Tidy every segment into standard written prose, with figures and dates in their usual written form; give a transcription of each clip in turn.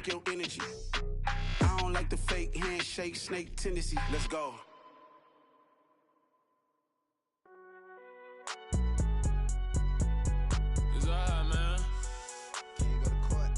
like your energy. I don't like the fake handshake snake tendency. Let's go. It's alright, man. Can you go to court?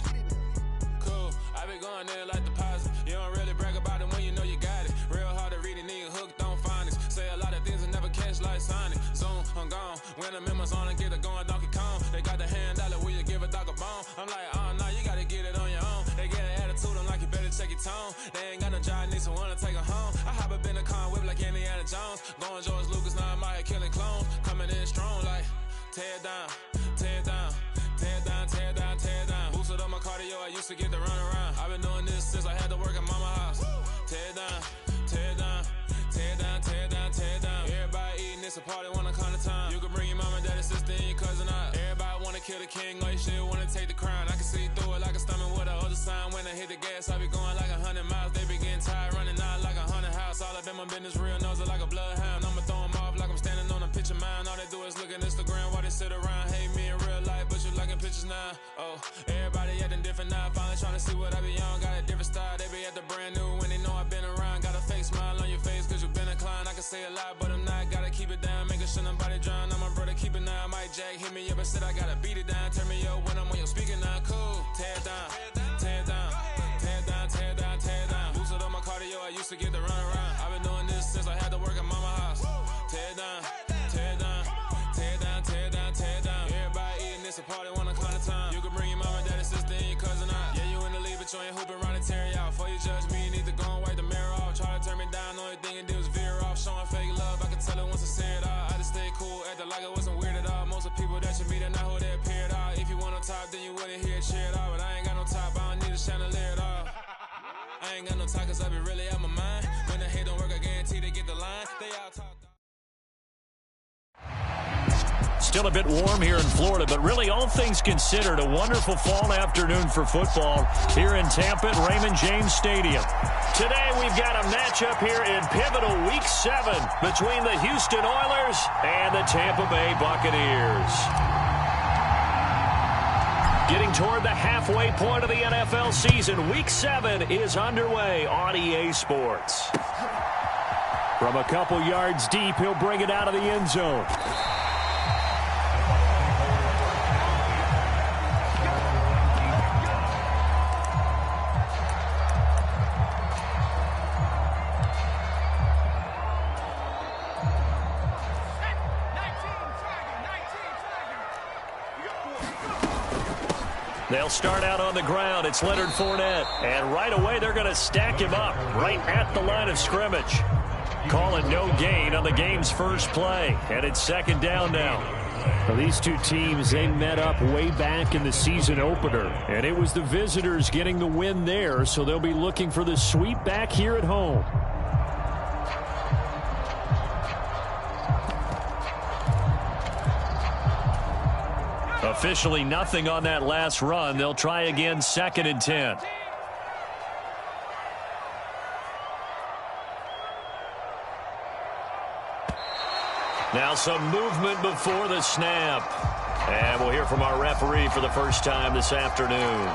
Get it up. Cool. I be going there like deposit. You don't really brag about it when you know you got it. Real hard to read a nigga hooked, don't find it. Say a lot of things and never catch like sign it. Zone, I'm gone. When I'm in my zone and get it going, Donkey Kong. They got the hand dollar, will you give a dog a bone? I'm like, oh no, you gotta get it on your own. They get an attitude, I'm like, you better check your tone. They ain't got no job, need someone to take her home. I hop up in a car whip like Indiana Jones. Going George Lucas, now I'm out here killing clones. Coming in strong like, tear down, tear down, tear down, tear down, tear down. Boosted up my cardio, I used to get to run around. I've been doing this since I had to work at mama house. Tear down, tear down, tear down, tear down, tear down. Everybody eating, it's a party, one kind of time. You can bring your mama, daddy, sister, and your cousin out. Everybody wanna kill the king, or you shit wanna take the crown. I can see through it like a stomach with a other sign. When I hit the gas, I be going like 100 miles. They be getting tired, running out like 100 house. All up in my business, real nose like a bloodhound. I'ma throw them off like I'm standing on a picture mound. All they do is look at Instagram while they sit around. Hate me in real life, but you liking pictures now. Oh, everybody acting different now. Finally trying to see what I be on. Got a different style, they be at the brand new when they know I've been around. Got a fake smile on your face cause you been inclined. I can say a lot, but I'm not. Gotta keep it down, making sure nobody drown. I'm my brother, keep it now. Mike Jack hit me up and said I gotta beat it down. Turn me up when I'm on your speaker now. Cool, tear down, tear down, tear down, tear down, tear down. Boosted up my cardio, I used to get to run around. I've been doing this since I had to work at mama house. Tear down, tear down, tear down, tear down, tear down. Everybody eating, it's a party, one kind of time. You can bring your mama, daddy, sister, and your cousin out. Yeah, you in the lead, but you ain't hooping around and tear out. Before you judge me, you need to go and wipe the mirror off. Try to turn me down, only thing you did was veer off. Showing fake love, I can tell it once I say it all. I just stay cool, acting like it wasn't weird at all. Most of the people that you meet are not who they appear at all. If you want on top, then you wouldn't hear it cheer at all. But I ain't got no top, I don't need a chandelier at all. I ain't got no talk cause I be really out my mind. When the hate don't work, I guarantee they get the line. They all talk. Still a bit warm here in Florida, but really all things considered, a wonderful fall afternoon for football here in Tampa at Raymond James Stadium. Today we've got a matchup here in pivotal Week 7 between the Houston Oilers and the Tampa Bay Buccaneers. Getting toward the halfway point of the NFL season, Week 7 is underway on EA Sports. From a couple yards deep, he'll bring it out of the end zone. They'll start out on the ground. It's Leonard Fournette. And right away, they're going to stack him up right at the line of scrimmage. Calling no gain on the game's first play. And it's second down now. Well, these two teams, they met up way back in the season opener. And it was the visitors getting the win there. So they'll be looking for the sweep back here at home. Officially nothing on that last run. They'll try again, 2nd and 10. Now some movement before the snap. And we'll hear from our referee for the first time this afternoon.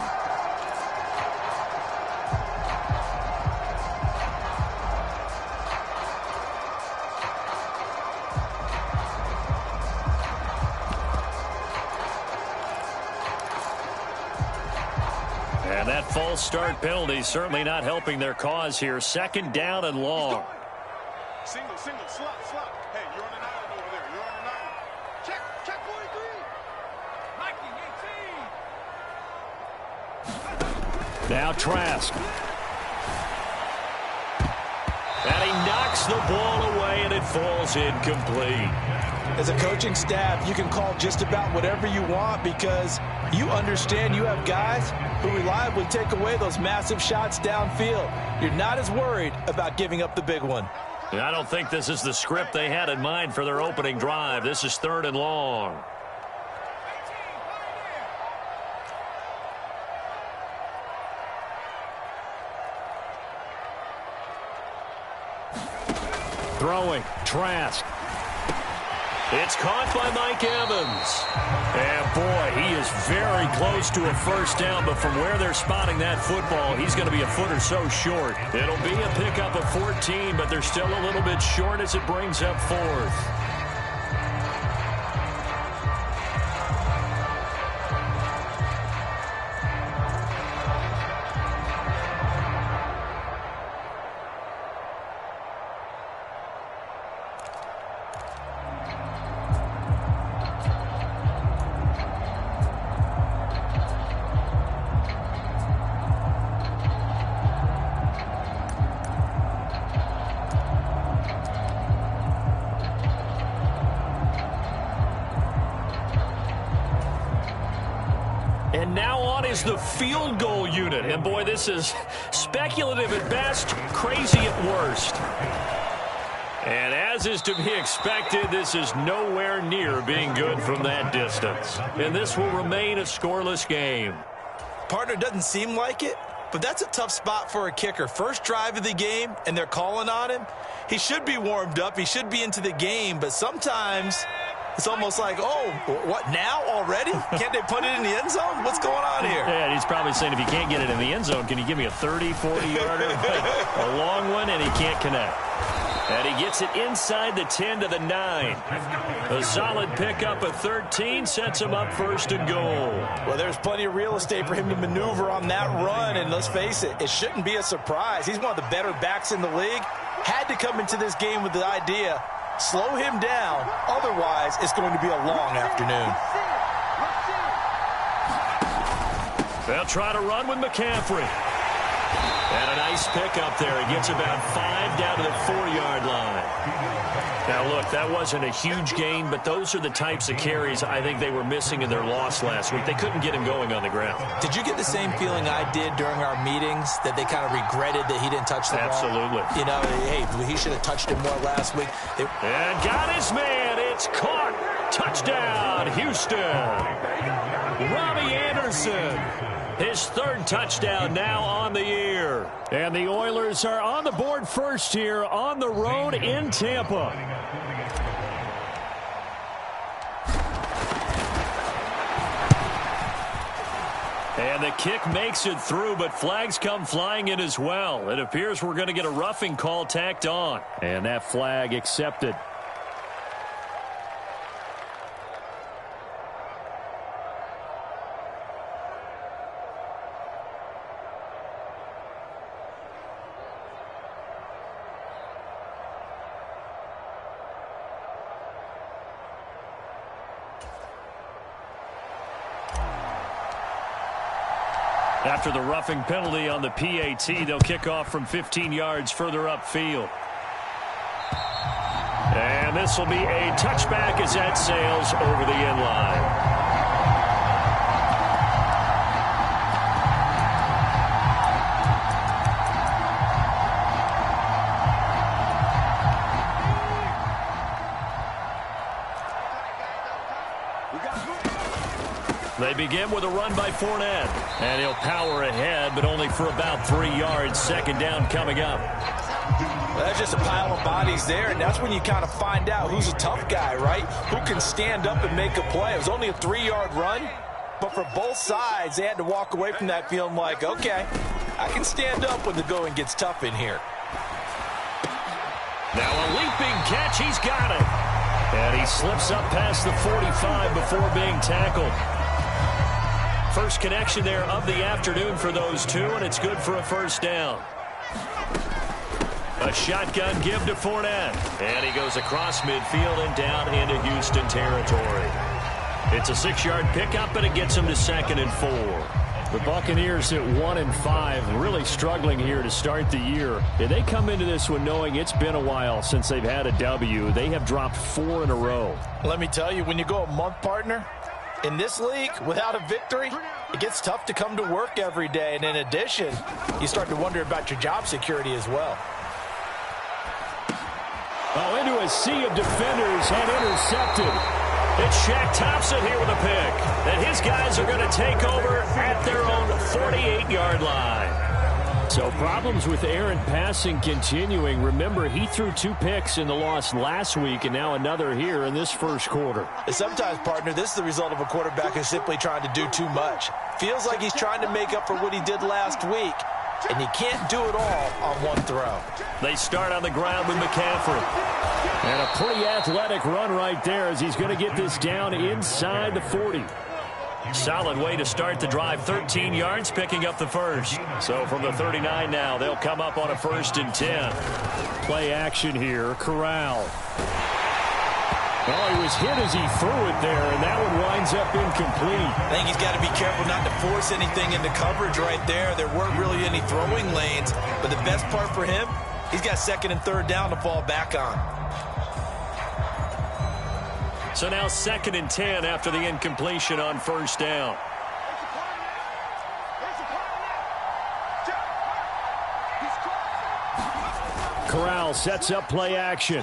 And that false start penalty certainly not helping their cause here. 2nd down and long. Single, slot. Hey, you're on an island over there. You're on an island. Check 43. Mikey, 18. Now Trask. And he knocks the ball away, and it falls incomplete. As a coaching staff, you can call just about whatever you want because you understand you have guys who reliably take away those massive shots downfield. You're not as worried about giving up the big one. I don't think this is the script they had in mind for their opening drive. This is 3rd and long. Throwing, Trask. It's caught by Mike Evans. And, boy, he is very close to a first down, but from where they're spotting that football, he's going to be a foot or so short. It'll be a pickup of 14, but they're still a little bit short as it brings up fourth. And now on is the field goal unit. And, boy, this is speculative at best, crazy at worst. And as is to be expected, this is nowhere near being good from that distance. And this will remain a scoreless game. Partner, doesn't seem like it, but that's a tough spot for a kicker. First drive of the game, and they're calling on him. He should be warmed up. He should be into the game, but sometimes it's almost like, oh, what, now already? Can't they put it in the end zone? What's going on here? Yeah, he's probably saying, if you can't get it in the end zone, can you give me a 30, 40-yarder? A long one, and he can't connect. And he gets it inside the 10 to the 9. A solid pickup of 13 sets him up first and goal. Well, there's plenty of real estate for him to maneuver on that run, and let's face it, it shouldn't be a surprise. He's one of the better backs in the league. Had to come into this game with the idea, slow him down, otherwise it's going to be a long afternoon. They'll try to run with McCaffrey. And a nice pickup there. He gets about 5 down to the 4-yard line. Now, look, that wasn't a huge gain, but those are the types of carries I think they were missing in their loss last week. They couldn't get him going on the ground. Did you get the same feeling I did during our meetings, that they kind of regretted that he didn't touch the ball? Absolutely. You know, hey, he should have touched it more last week. And got his man. It's caught. Touchdown, Houston. Robbie Anderson. His third touchdown now on the year. And the Oilers are on the board first here on the road in Tampa. And the kick makes it through, but flags come flying in as well. It appears we're going to get a roughing call tacked on. And that flag accepted. After the roughing penalty on the PAT, they'll kick off from 15 yards further upfield. And this will be a touchback as that sails over the end line. They begin with a run by Fournette. And he'll power ahead, but only for about 3 yards. Second down coming up. Well, that's just a pile of bodies there, and that's when you kind of find out who's a tough guy, right? Who can stand up and make a play. It was only a 3-yard run, but for both sides, they had to walk away from that feeling like, okay, I can stand up when the going gets tough in here. Now a leaping catch. He's got it. And he slips up past the 45 before being tackled. First connection there of the afternoon for those two, and it's good for a first down. A shotgun give to Fournette. And he goes across midfield and down into Houston territory. It's a 6-yard pickup, but it gets him to 2nd and 4. The Buccaneers at 1-5, really struggling here to start the year. And they come into this one knowing it's been a while since they've had a W. They have dropped 4 in a row. Let me tell you, when you go a month, partner, in this league, without a victory, it gets tough to come to work every day. And in addition, you start to wonder about your job security as well. Oh, into a sea of defenders and intercepted. It's Shaq Thompson here with a pick. And his guys are going to take over at their own 48-yard line. So problems with errant passing continuing. Remember, he threw 2 picks in the loss last week and now another here in this first quarter. And sometimes, partner, this is the result of a quarterback who's simply trying to do too much. Feels like he's trying to make up for what he did last week, and you can't do it all on one throw. They start on the ground with McCaffrey. And a pretty athletic run right there as he's going to get this down inside the 40. Solid way to start the drive. 13 yards, picking up the first. So from the 39 now, they'll come up on a 1st and 10. Play action here. Corral. Oh, he was hit as he threw it there, and that one winds up incomplete. I think he's got to be careful not to force anything into coverage right there. There weren't really any throwing lanes, but the best part for him, he's got 2nd and 3rd down to fall back on. So now 2nd and 10 after the incompletion on 1st down. Corral sets up play action.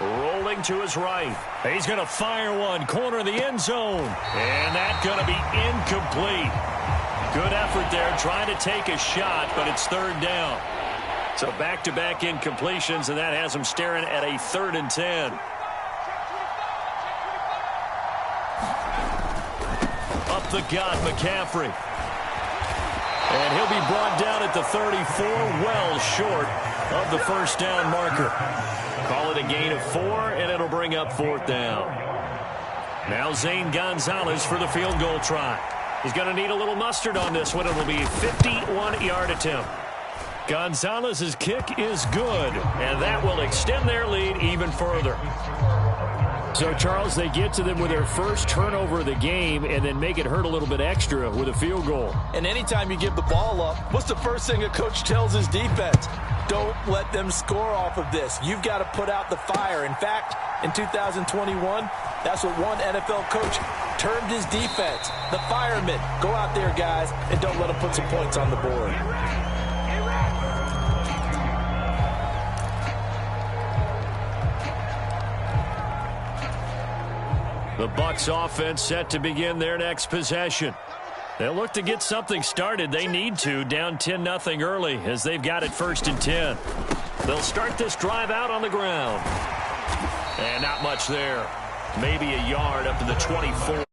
Rolling to his right. He's going to fire one. Corner of the end zone. And that's going to be incomplete. Good effort there trying to take a shot, but it's 3rd down. So back-to-back incompletions, and that has him staring at a 3rd and 10. Up the gut, McCaffrey. And he'll be brought down at the 34, well short of the 1st down marker. Call it a gain of 4, and it'll bring up 4th down. Now Zane Gonzalez for the field goal try. He's going to need a little mustard on this one. It'll be a 51-yard attempt. Gonzalez's kick is good, and that will extend their lead even further. So, Charles, they get to them with their first turnover of the game and then make it hurt a little bit extra with a field goal. And anytime you give the ball up, what's the first thing a coach tells his defense? Don't let them score off of this. You've got to put out the fire. In fact, in 2021, that's what one NFL coach termed his defense. The firemen. Go out there, guys, and don't let them put some points on the board. The Bucs offense set to begin their next possession. They'll look to get something started. They need to, down 10-0 early as they've got it 1st and 10. They'll start this drive out on the ground. And not much there. Maybe a yard up to the 24.